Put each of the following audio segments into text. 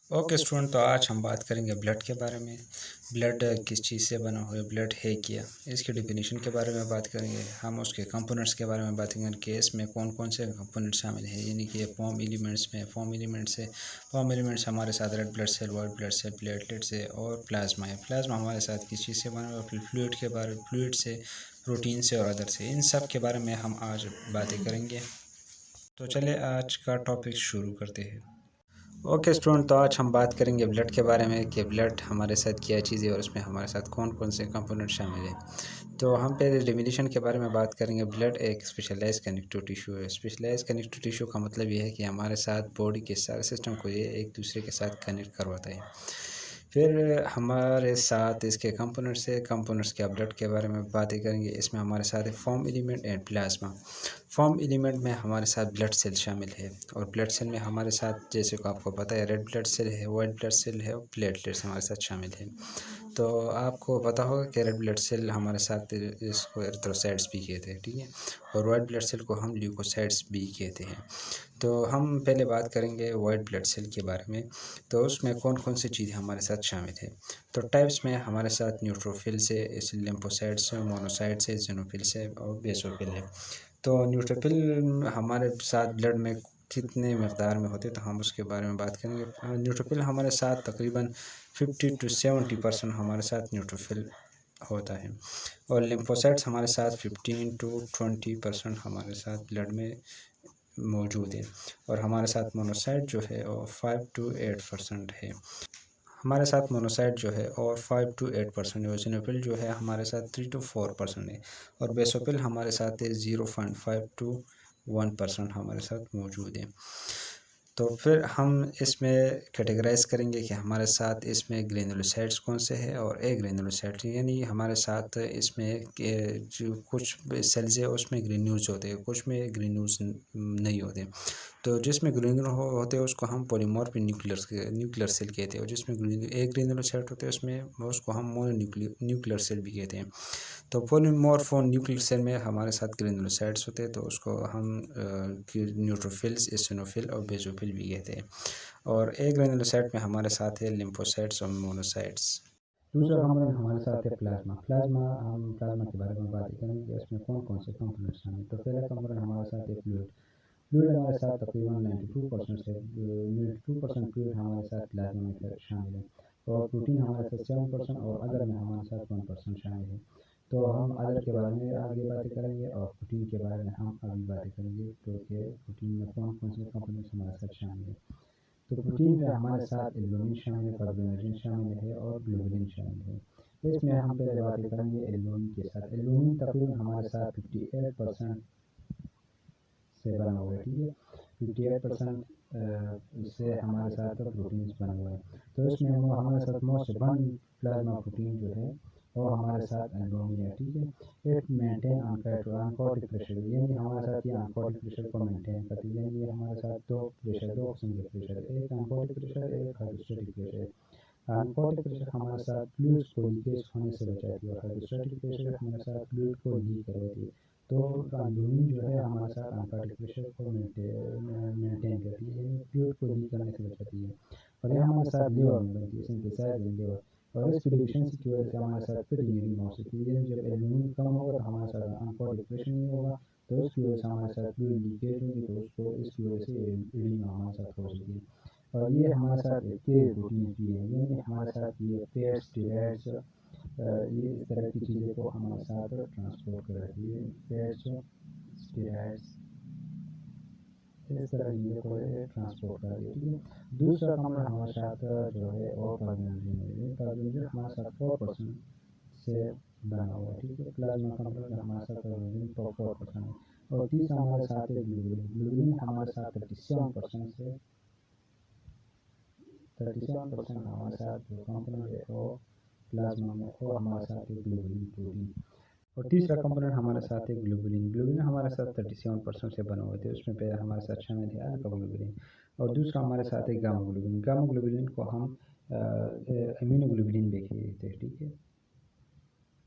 Okay student, तो आज हम बात करेंगे ब्लड के बारे में। ब्लड किस चीज़ से बना हुआ है, ब्लड है क्या, इसकी डिफिनीशन के बारे में बात करेंगे। हम उसके कंपोनेंट्स के बारे में बात करेंगे कि इसमें कौन कौन से कंपोनेंट्स शामिल हैं, यानी कि फॉर्म एलिमेंट्स में फॉर्म एलिमेंट्स हमारे साथ red blood cell, white blood cell, platelets है और प्लाज्मा है। प्लाज्मा हमारे साथ किस चीज़ से बना हुआ है, फ्लूइड से, प्रोटीन से और अदर से। इन सब के बारे में हम आज बातें करेंगे। तो चलिए आज का टॉपिक शुरू करते हैं। ओके स्टूडेंट, तो आज हम बात करेंगे ब्लड के बारे में कि ब्लड हमारे साथ क्या चीज़ है और उसमें हमारे साथ कौन कौन से कंपोनेंट शामिल हैं। तो हम पहले डेफिनेशन के बारे में बात करेंगे। ब्लड एक स्पेशलाइज कनेक्टिव टिश्यू है। स्पेशलाइज कनेक्टिव टिश्यू का मतलब ये है कि हमारे साथ बॉडी के सारे सिस्टम को ये एक दूसरे के साथ कनेक्ट करवाता है। फिर हमारे साथ इसके कंपोनेंट्स के ब्लड के बारे में बातें करेंगे। इसमें हमारे साथ है form element and plasma. Form element में हमारे साथ ब्लड सेल शामिल है और ब्लड सेल में हमारे साथ, जैसे को आपको पता है, रेड ब्लड सेल है, वाइट ब्लड सेल है और प्लेटलेट्स हमारे साथ शामिल है। तो आपको पता होगा कि रेड ब्लड सेल हमारे साथ इसको एरिथ्रोसाइट्स भी कहते हैं, ठीक है, और वाइट ब्लड सेल को हम ल्यूकोसाइट्स भी कहते हैं। तो हम पहले बात करेंगे वाइट ब्लड सेल के बारे में। तो उसमें कौन कौन सी चीज़ें हमारे साथ शामिल है। तो टाइप्स में हमारे साथ न्यूट्रोफिल्स है, लिम्फोसाइट्स है, मोनोसाइट्स है, जेनोफिल्स है और बेसोफिल है। तो न्यूट्रोफिल हमारे साथ ब्लड में कितने मकदार में होते हैं, तो हम उसके बारे में बात करेंगे। न्यूट्रोफिल हमारे साथ तकरीबन 50 to 70% हमारे साथ न्यूट्रोफिल होता है और लिम्फोसाइट्स हमारे साथ 15 to 20% हमारे साथ ब्लड में मौजूद है और हमारे साथ मोनोसाइट जो है वो 5 to 8% है। हमारे साथ मोनोसाइट जो है और 5 to 8% है। ओसिनोफिल जो है हमारे साथ 3 to 4% है और बेसोफिल हमारे साथ है 0.5 to 1% हमारे साथ मौजूद है। तो फिर हम इसमें कैटेगराइज करेंगे कि हमारे साथ इसमें ग्रेनुलोसाइट्स कौन से हैं और ए ग्रेनुलोसाइट्स, यानी हमारे साथ इसमें जो कुछ सेल्स है उसमें ग्रेन्यूल्स होते हैं, कुछ में ग्रेन्यूल्स नहीं होते। तो जिसमें ग्रेन्यूल होते हैं उसको हम पॉलीमॉर्फिक न्यूक्लियर सेल कहते हैं और जिसमें एक ग्रेनुलोसाइट होते हैं उसमें उसको हम मोनोन्यूक्लियर सेल भी कहते हैं। तो पॉलीमॉर्फो न्यूक्लियर सेल में हमारे साथ ग्रेनुलोसाइट्स होते हैं, तो उसको हम न्यूट्रोफिल्स, एसिनोफिल और बेसोफिल भी कहते हैं। और एक ग्रेनुलोसाइट में हमारे साथ है लिम्फोसाइट्स और मोनोसाइट्स। दूसरा कंपोनेंट हमारे साथ है प्लाज्मा। हम प्लाज्मा के बारे में बात करेंगे कि इसमें कौन कौन से कंपोनेंट्स हैं। तो पहला कंपोनेंट हमारे साथ है फ्लूइड। फ्लूइड हमारे साथ तकरीबन 92% से 92% फ्लूइड हमारे साथ प्लाज्मा में शामिल है और प्रोटीन हमारे साथ 7% और अदर में हमारे साथ 1% शामिल है। तो हम अदर के बारे में आगे बातें करेंगे और प्रोटीन के बारे में हम अभी बातें करेंगे। तो कि प्रोटीन में कौन कौन से कंपोनेंट्स हमारे साथ शामिल है। तो प्रोटीन में हमारे साथ एल्बुमिन शामिल है, फाइब्रोनेजिन शामिल है और ग्लोबुलिन शामिल है। इसमें हम पहले बातें करेंगे एल्बुमिन के साथ। एल्बुमिन तकरीबन हमारे साथ 58% से बना हुआ है, ठीक है। 58% से हमारे साथ प्रोटीन्स बना हुआ है। तो इसमें हमारे साथ मोस्ट अबंडेंट प्लाज्मा प्रोटीन जो है वो हमारे साथ एल्बुमिन है, ठीक है। इट मेंटेन अनकोटिक प्रेशर, यानी हमारे साथ ये अनकोटिक प्रेशर को मेंटेन करती है। यानी ये हमारे साथ दो किस्म के प्रेशर है, एक अनकोटिक प्रेशर, एक हाइड्रोस्टैटिक प्रेशर। अनकोटिक प्रेशर हमारे साथ फ्लूइड्स को लीकेज होने से बचाती है और हाइड्रोस्टैटिक प्रेशर हमारे साथ फ्लूइड को लीक करवाती है। तो एल्बुमिन जो है हमारे साथ अनकोटिक प्रेशर को मेंटेन करती है, यानी फ्लूइड को लीक करने से बचाती है। और ये हमारे साथ लीवर में बनती है, सिंथेसाइज इन लीवर। और इसकी डिफिशियंसी की वजह से हमारे साथ फिर यूरिन हो सकती है, यानी जब एल्बुमिन कम होगा तो हमारे साथ अनकोटिक प्रेशर नहीं होगा, तो उसकी वजह से हमारे साथ फ्लूइड लीकेज होगी, तो उसको इसकी वजह से एडिमा हमारे साथ हो सकती है। और ये हमारे साथ पेयर प्रोटीन भी है, यानी हमारे साथ ये पेयर स्टेरॉइड्स, ये इस तरह की चीज़ों को हमारे साथ ट्रांसपोर्ट कर रही है। पेयर स्टेरॉइड्स इस तरह की चीज़ों को ट्रांसपोर्ट कर रही है, ठीक है। दूसरा कंपोनेंट हमारे साथ जो है वो प्लाज्मिन है। प्लाज्मिन हमारे साथ 4% से बना हुआ है, ठीक है। प्लाज्मा कंपोनेंट हमारे साथ प्लाज्मिन 4% है। और तीसरा हमारे साथ है ग्लोबुलिन। ग्लोबुलिन हमारे साथ 37% हमारे साथ जो कंपोनेंट है वो प्लाज्मा में वो हमारे साथ है ग्लोबुलिन प्रोटीन। और तीसरा कंपोनेंट हमारे साथ है ग्लोबुलिन। ग्लोबुलिन हमारे साथ 37% से बना हुआ है। उसमें पहले हमारे साथ शामिल है अल्फा ग्लोबुलिन और दूसरा हमारे साथ है गामा ग्लोबुलिन। गामा ग्लोबुलिन को हम इम्यूनोग्लोबुलिन भी कहते हैं, ठीक है,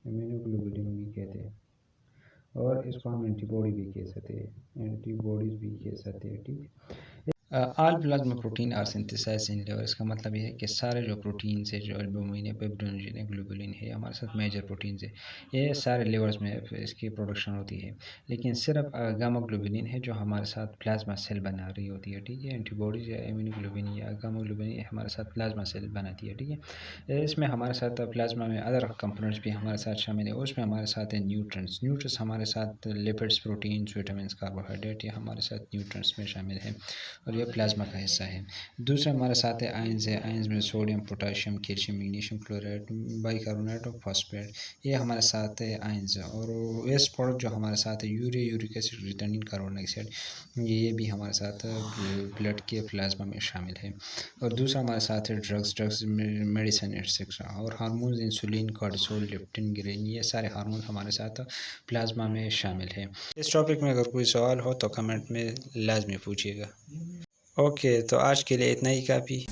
इम्यूनोग्लोबुलिन भी कहते हैं और इसको हम एंटीबॉडी भी कह सकते हैं, एंटीबॉडीज भी कह सकते हैं, ठीक है। All plasma protein are synthesized in liver. इसका मतलब ये है कि सारे जो प्रोटीन है, जो एल्बुमिन है, पेप्टोन है, ग्लोबुलिन है, हमारे साथ मेजर प्रोटीन्स है, ये सारे लिवर्स में इसकी प्रोडक्शन होती है। लेकिन सिर्फ गामा ग्लोबुलिन है जो हमारे साथ प्लाज्मा सेल बना रही होती है, ठीक है। एंटीबॉडीज या इम्यूनोग्लोबिन या गामा ग्लोबुलिन हमारे साथ प्लाज्मा सेल बनाती है, ठीक है। इसमें हमारे साथ प्लाज्मा में अदर कंपोनेंट्स भी हमारे साथ शामिल है। उसमें हमारे साथ है न्यूट्रंस। न्यूट्रंस हमारे साथ लिपिड्स, प्रोटीन्स, विटामिन, कार्बोहाइड्रेट, ये हमारे साथ न्यूट्रंस में शामिल है और ये प्लाज्मा का हिस्सा है। दूसरा हमारे साथ है आयंस है। आयंस में sodium, potassium, calcium, magnesium chloride, bicarbonate और फॉस्फेट, ये हमारे साथ है आयंस। और वेस्ट प्रोडक्ट जो हमारे साथ है urea, uric acid, returning carbon dioxide, ये भी हमारे साथ ब्लड के प्लाज्मा में शामिल है। और दूसरा हमारे साथ है ड्रग्स, मेडिसिन एक्सेट्रा। और hormones, insulin, cortisol, leptin, ghrelin, ये सारे हार्मोन हमारे साथ प्लाज्मा में शामिल है। इस टॉपिक में अगर कोई सवाल हो तो कमेंट में लाजमी पूछिएगा। ओके, तो आज के लिए इतना ही काफ़ी।